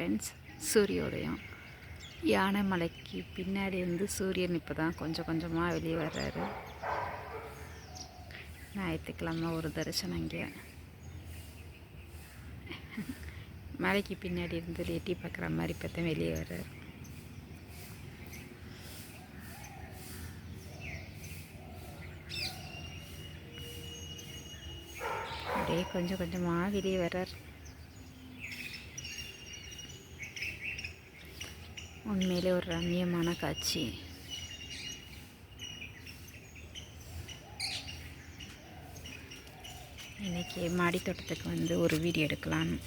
Friends, சூரியோதயம். யானை மலைக்கு பின்னாடி இருந்து சூரியன் இப்போ தான் கொஞ்சம் கொஞ்சமாக வெளியே வர்றாரு. ஞாயிற்றுக்கிழமை ஒரு தரிசனம் இங்கே மலைக்கு பின்னாடி இருந்து எட்டி பார்க்குற மாதிரி இப்போ தான் வெளியே வர்றாரு. அப்படியே கொஞ்சம் கொஞ்சமாக வெளியே வர்றார். உண்மையிலே ஒரு ரம்மியமான காட்சி. இன்றைக்கி மாடி தோட்டத்துக்கு வந்து ஒரு வீடியோ எடுக்கலான்னு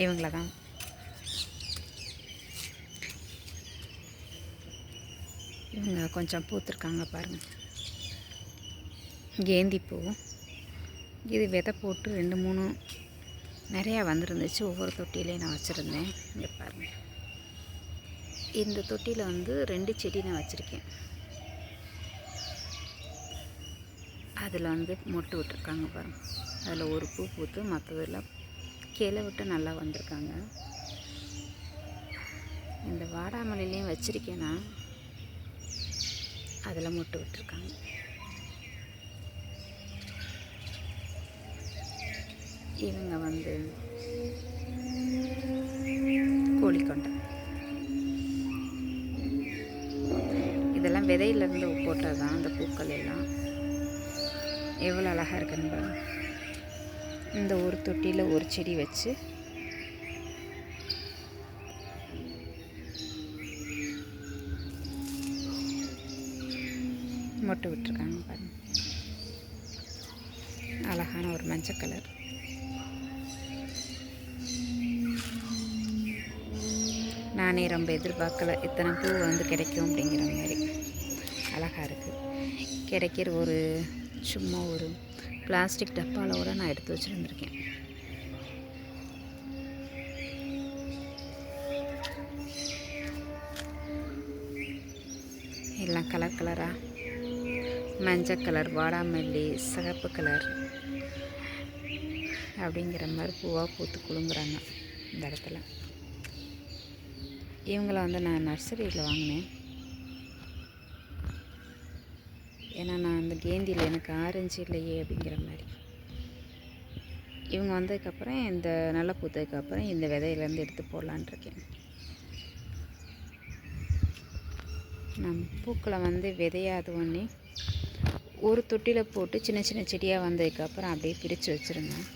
இவங்கள தான் இவங்க கொஞ்சம் பூத்துருக்காங்க பாருங்கள். கேந்தி பூ இது விதை போட்டு 2-3 நிறையா வந்துருந்துச்சு. ஒவ்வொரு தொட்டிலையும் நான் வச்சுருந்தேன். இங்கே பாருங்கள், இந்த தொட்டியில் வந்து 2 செடி நான் வச்சுருக்கேன். அதில் வந்து மொட்டு விட்டுருக்காங்க பாருங்கள். அதில் ஒரு பூ பூத்து மற்றதெல்லாம் கீழே விட்டு நல்லா வந்திருக்காங்க. இந்த வாடாமல்லிலையும் வச்சுருக்கேன்னா அதில் மொட்டு விட்டுருக்காங்க. இவங்க வந்து கோழிக்கொண்டை. இதெல்லாம் விதையிலேருந்து போட்டது தான். அந்த பூக்கள் எல்லாம் எவ்வளோ அழகாக இருக்குன்னு பாருங்க. இந்த ஒரு தொட்டியில் ஒரு செடி வச்சு மொட்டை விட்டுருக்காங்க பாருங்க. அழகான ஒரு மஞ்சள் கலர். நானே ரொம்ப எதிர்பார்க்கல இத்தனை பூ வந்து கிடைக்கும் அப்படிங்கிற மாதிரி. அழகாக இருக்குது. கிடைக்கிற ஒரு சும்மா ஒரு பிளாஸ்டிக் டப்பாவோட நான் எடுத்து வச்சுருந்துருக்கேன். எல்லாம் கலர் கலராக மஞ்சள் கலர், வாடாமல்லி, சிகப்பு கலர் அப்படிங்கிற மாதிரி பூவாக பூத்து குலுங்குறாங்க இந்த இடத்துல. இவங்கள வந்து நான் நர்சரியில் வாங்கினேன். ஏன்னா நான் அந்த கேந்தியில் எனக்கு ஆரஞ்சு இல்லையே அப்படிங்கிற மாதிரி. இவங்க வந்ததுக்கப்புறம் இந்த நல்லா பூத்ததுக்கப்புறம் இந்த விதையிலேருந்து எடுத்து போடலான் இருக்கேன். நான் பூக்களை வந்து விதையாது ஒன்றே ஒரு தொட்டியில் போட்டு சின்ன சின்ன செடியாக வந்ததுக்கப்புறம் அப்படியே பிரித்து வச்சுருந்தேன்.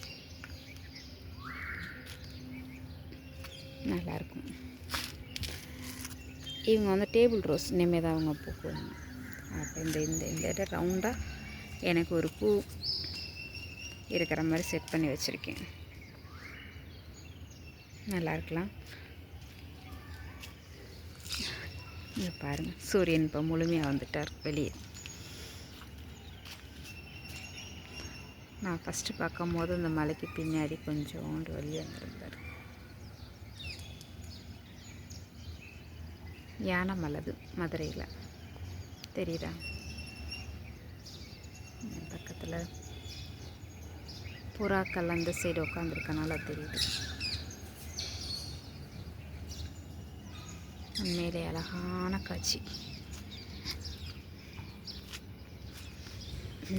நல்லாயிருக்கும். இவங்க வந்து டேபிள் ரோஸ் இனிமேல் தான் அவங்க பூக்குவாங்க. அப்போ இந்த இந்த இந்த இடம் ரவுண்டாக எனக்கு ஒரு பூ இருக்கிற மாதிரி செட் பண்ணி வச்சுருக்கேன். நல்லா இருக்கலாம். இங்கே பாருங்கள், சூரியன் இப்போ முழுமையாக வந்துட்டார் வெளியே. நான் ஃபஸ்ட்டு பார்க்கும் போது இந்த மலைக்கு பின்னாடி கொஞ்சோண்டு வெளியே வந்துருந்தார். யானை மலது மதுரையில் தெரியுதா? பக்கத்தில் புறாக்கள் அந்த சைடு உட்காந்துருக்கனால தெரியுது. உண்மையிலே அழகான காட்சி.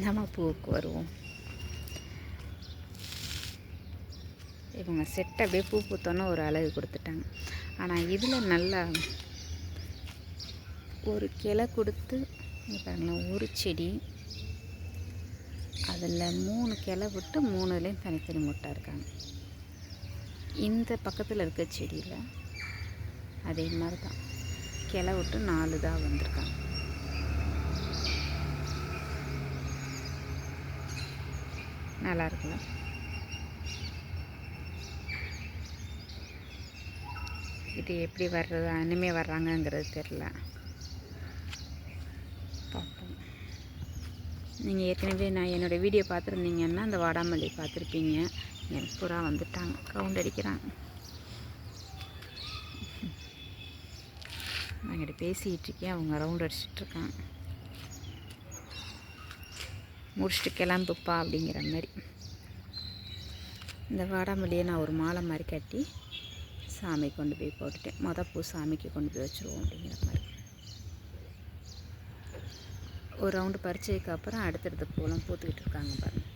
நம்ம பூவுக்கு வருவோம். இவங்க செட்டை அப்படியே பூ பூத்தோன்னா ஒரு அழகு கொடுத்துட்டாங்க. ஆனால் இதில் நல்லா ஒரு கிளை கொடுத்து பாருங்களேன், ஒரு செடி அதில் 3 கிளை விட்டு 3லேயும் தனித்தனி மொட்டாக இருக்காங்க. இந்த பக்கத்தில் இருக்க செடியில் அதே மாதிரி தான் கிளை விட்டு 4 தான் வந்திருக்காங்க. நல்லா இருக்குல்ல? இது எப்படி வர்றது இனிமேல் வர்றாங்கங்கிறது தெரில. பார்ப்போம். நீங்கள் ஏற்கனவே நான் என்னோடய வீடியோ பார்த்துருந்தீங்கன்னா அந்த வாடாமல்லி பார்த்துருப்பீங்க. எனக்கு புறா வந்துட்டாங்க, ரவுண்ட் அடிக்கிறாங்க. நான் என்கிட்ட பேசிகிட்டு இருக்கேன், அவங்க ரவுண்ட் அடிச்சிட்ருக்காங்க. முடிச்சுட்டு கிளம்புப்பா அப்படிங்கிற மாதிரி. இந்த வாடாமல்லியை நான் ஒரு மாலை மாதிரி கட்டி சாமி கொண்டு போய் போட்டுட்டேன். பூ சாமிக்கு கொண்டு போய் வச்சுருவோம் அப்படிங்கிற மாதிரி. ஒரு ரவுண்டு பறிச்சதுக்கப்புறம் அடுத்தடுத்த பூலாம் பூத்துக்கிட்டு இருக்காங்க பாருங்கள்.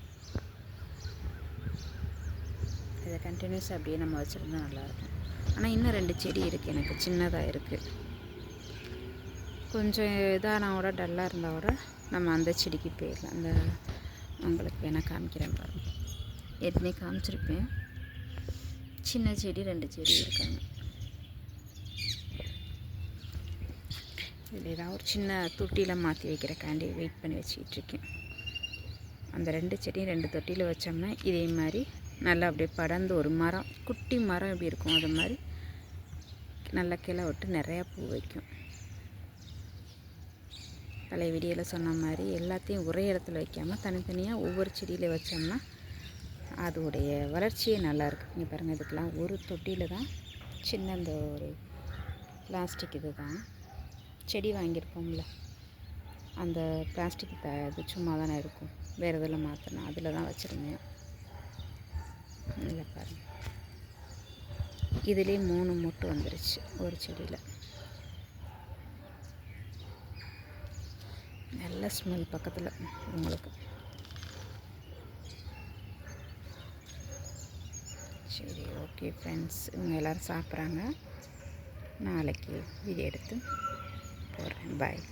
இதை கண்டினியூஸாக அப்படியே நம்ம வச்சுருந்தா நல்லாயிருக்கும். ஆனால் இன்னும் 2 செடி இருக்குது, எனக்கு சின்னதாக இருக்குது. கொஞ்சம் இதான கூட டல்லாக இருந்தால் கூட நம்ம அந்த செடிக்கு போயிடலாம். அந்த உங்களுக்கு வேணால் காமிக்கிறேன் பாருங்கள். ஏற்கனவே காமிச்சிருப்பேன். சின்ன செடி 2 செடி இருக்காங்க. இதில் ஏதாவது ஒரு சின்ன தொட்டியில் மாற்றி வைக்கிறக்காண்டி வெயிட் பண்ணி வச்சுக்கிட்டுருக்கேன். அந்த 2 செடியும் 2 தொட்டியில் வச்சோம்னா இதே மாதிரி நல்லா அப்படியே படர்ந்து ஒரு மரம், குட்டி மரம் எப்படி இருக்கும் அது மாதிரி நல்லா கிளை விட்டு நிறையா பூ வைக்கும். பழைய வீடியோவில் சொன்ன மாதிரி எல்லாத்தையும் ஒரே இடத்துல வைக்காமல் தனித்தனியாக ஒவ்வொரு செடியில் வச்சோம்னா அதோடைய வளர்ச்சியே நல்லாயிருக்கு. இங்கே பாருங்கள், இதுக்கெலாம் ஒரு தொட்டியில் தான் சின்ன இந்த ஒரு பிளாஸ்டிக் இது தான் செடி வாங்கியிருப்போம்ல, அந்த பிளாஸ்டிக் இது சும்மா தானே இருக்கும், வேறு இதில் மாற்றினா அதில் தான் வச்சுருந்தேன். இல்லை பாருங்கள், இதுலேயே 3 மொட்டு வந்துருச்சு ஒரு செடியில். நல்ல ஸ்மெல் பக்கத்தில் உங்களுக்கு. சரி, ஓகே ஃப்ரெண்ட்ஸ், இவங்க எல்லோரும் சாப்பிட்றாங்க. நாளைக்கு வீடியோ எடுத்து போடுறேன். பாய்.